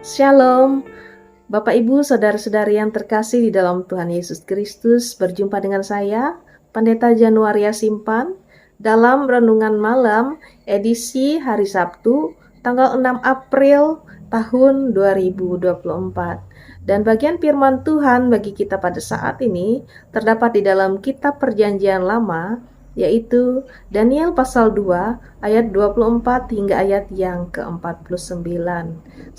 Shalom, Bapak Ibu, Saudara-saudari yang terkasih di dalam Tuhan Yesus Kristus. Berjumpa dengan saya, Pendeta Januaria Simpan, dalam Renungan Malam edisi hari Sabtu, tanggal 6 April tahun 2024. Dan bagian firman Tuhan bagi kita pada saat ini terdapat di dalam Kitab Perjanjian Lama, yaitu Daniel pasal 2 ayat 24 hingga ayat yang ke-49.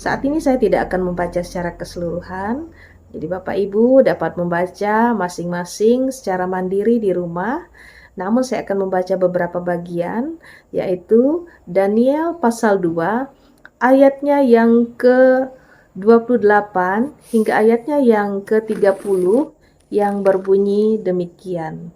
Saat ini saya tidak akan membaca secara keseluruhan, jadi Bapak Ibu dapat membaca masing-masing secara mandiri di rumah. Namun saya akan membaca beberapa bagian, yaitu Daniel pasal 2 ayatnya yang ke-28 hingga ayatnya yang ke-30 yang berbunyi demikian.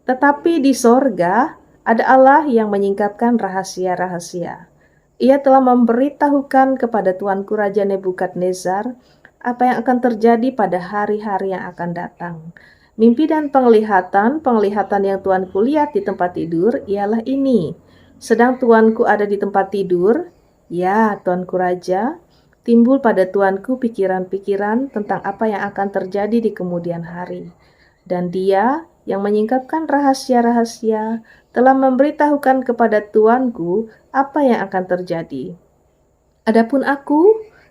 Tetapi di sorga ada Allah yang menyingkapkan rahasia-rahasia. Ia telah memberitahukan kepada Tuanku Raja Nebukadnezar apa yang akan terjadi pada hari-hari yang akan datang. Mimpi dan penglihatan yang Tuanku lihat di tempat tidur ialah ini. Sedang Tuanku ada di tempat tidur, ya Tuanku Raja, timbul pada Tuanku pikiran-pikiran tentang apa yang akan terjadi di kemudian hari. Dan Dia yang menyingkapkan rahasia-rahasia telah memberitahukan kepada Tuanku apa yang akan terjadi. Adapun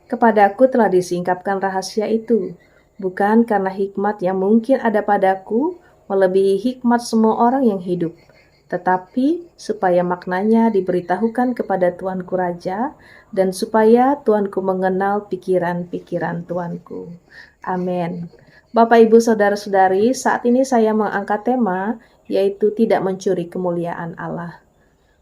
kepadaku telah disingkapkan rahasia itu, bukan karena hikmat yang mungkin ada padaku melebihi hikmat semua orang yang hidup, tetapi supaya maknanya diberitahukan kepada Tuanku Raja, dan supaya Tuanku mengenal pikiran-pikiran Tuanku. Amin. Bapak, Ibu, Saudara-saudari, saat ini saya mengangkat tema, yaitu tidak mencuri kemuliaan Allah.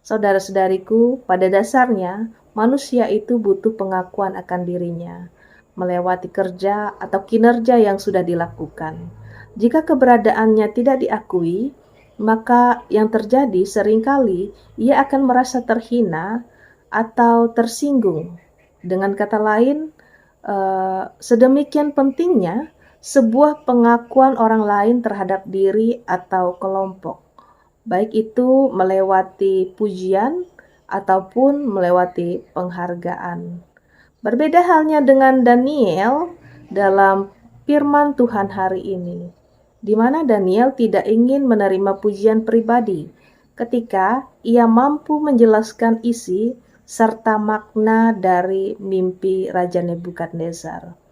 Saudara-saudariku, pada dasarnya, manusia itu butuh pengakuan akan dirinya, melewati kerja atau kinerja yang sudah dilakukan. Jika keberadaannya tidak diakui, maka yang terjadi seringkali ia akan merasa terhina atau tersinggung. Dengan kata lain, sedemikian pentingnya sebuah pengakuan orang lain terhadap diri atau kelompok, baik itu melewati pujian ataupun melewati penghargaan. Berbeda halnya dengan Daniel dalam firman Tuhan hari ini, di mana Daniel tidak ingin menerima pujian pribadi ketika ia mampu menjelaskan isi serta makna dari mimpi Raja Nebukadnezar.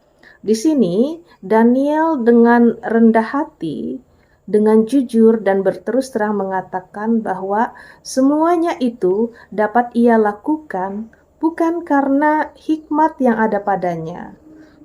Di sini, Daniel dengan rendah hati, dengan jujur dan berterus terang mengatakan bahwa semuanya itu dapat ia lakukan bukan karena hikmat yang ada padanya,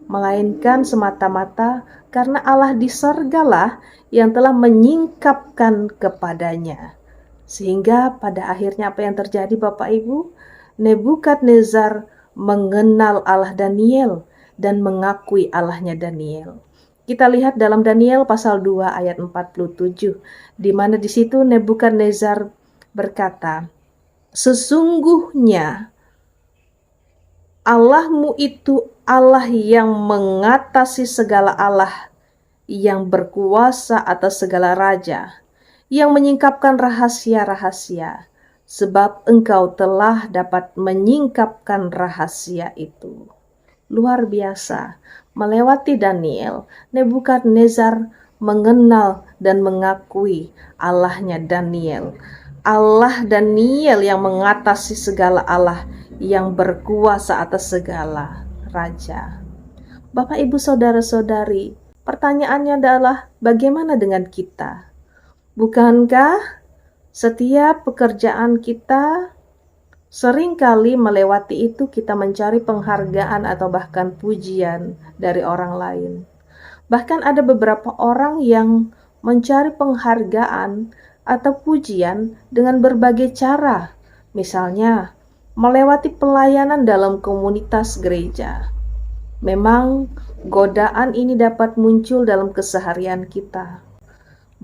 melainkan semata-mata karena Allah di sorgalah yang telah menyingkapkan kepadanya. Sehingga pada akhirnya apa yang terjadi, Bapak Ibu? Nebukadnezar mengenal Allah Daniel dan mengakui Allahnya Daniel. Kita lihat dalam Daniel pasal 2 ayat 47, di mana di situ Nebukadnezar berkata, "Sesungguhnya Allahmu itu Allah yang mengatasi segala Allah, yang berkuasa atas segala raja, yang menyingkapkan rahasia-rahasia, sebab engkau telah dapat menyingkapkan rahasia itu." Luar biasa, melewati Daniel, Nebukadnezar mengenal dan mengakui Allahnya Daniel. Allah Daniel yang mengatasi segala Allah, yang berkuasa atas segala raja. Bapak, Ibu, Saudara-saudari, pertanyaannya adalah bagaimana dengan kita? Bukankah setiap pekerjaan kita seringkali melewati itu kita mencari penghargaan atau bahkan pujian dari orang lain. Bahkan ada beberapa orang yang mencari penghargaan atau pujian dengan berbagai cara. Misalnya, melewati pelayanan dalam komunitas gereja. Memang godaan ini dapat muncul dalam keseharian kita.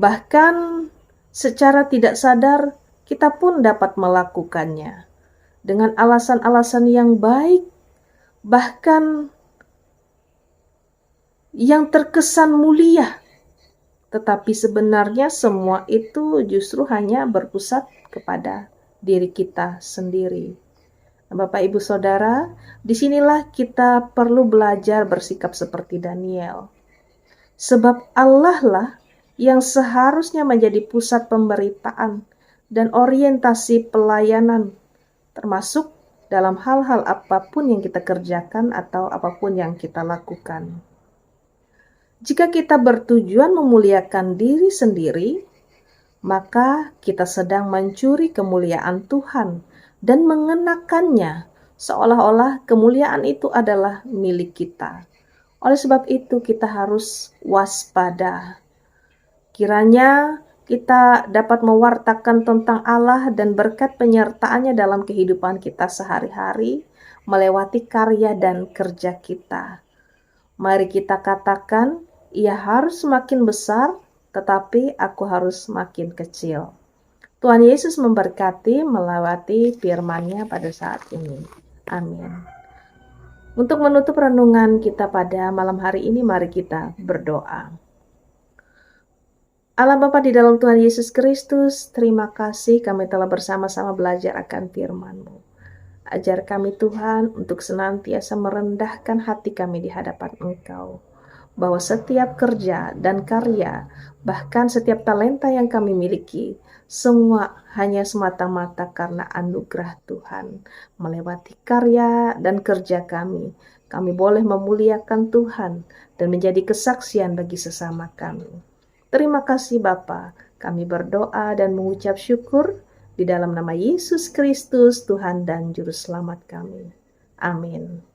Bahkan secara tidak sadar kita pun dapat melakukannya dengan alasan-alasan yang baik, bahkan yang terkesan mulia. Tetapi sebenarnya semua itu justru hanya berpusat kepada diri kita sendiri. Bapak, Ibu, Saudara, disinilah kita perlu belajar bersikap seperti Daniel. Sebab Allah lah yang seharusnya menjadi pusat pemberitaan dan orientasi pelayanan, termasuk dalam hal-hal apapun yang kita kerjakan atau apapun yang kita lakukan. Jika kita bertujuan memuliakan diri sendiri, maka kita sedang mencuri kemuliaan Tuhan dan mengenakannya seolah-olah kemuliaan itu adalah milik kita. Oleh sebab itu kita harus waspada. Kiranya kita dapat mewartakan tentang Allah dan berkat penyertaannya dalam kehidupan kita sehari-hari, melewati karya dan kerja kita. Mari kita katakan, ia harus semakin besar, tetapi aku harus semakin kecil. Tuhan Yesus memberkati melewati firman-Nya pada saat ini. Amin. Untuk menutup renungan kita pada malam hari ini, mari kita berdoa. Allah Bapa di dalam Tuhan Yesus Kristus, terima kasih kami telah bersama-sama belajar akan firman-Mu. Ajar kami Tuhan untuk senantiasa merendahkan hati kami di hadapan Engkau, bahwa setiap kerja dan karya, bahkan setiap talenta yang kami miliki, semua hanya semata-mata karena anugerah Tuhan. Melewati karya dan kerja kami boleh memuliakan Tuhan dan menjadi kesaksian bagi sesama kami. Terima kasih Bapa, kami berdoa dan mengucap syukur di dalam nama Yesus Kristus, Tuhan dan Juru Selamat kami. Amin.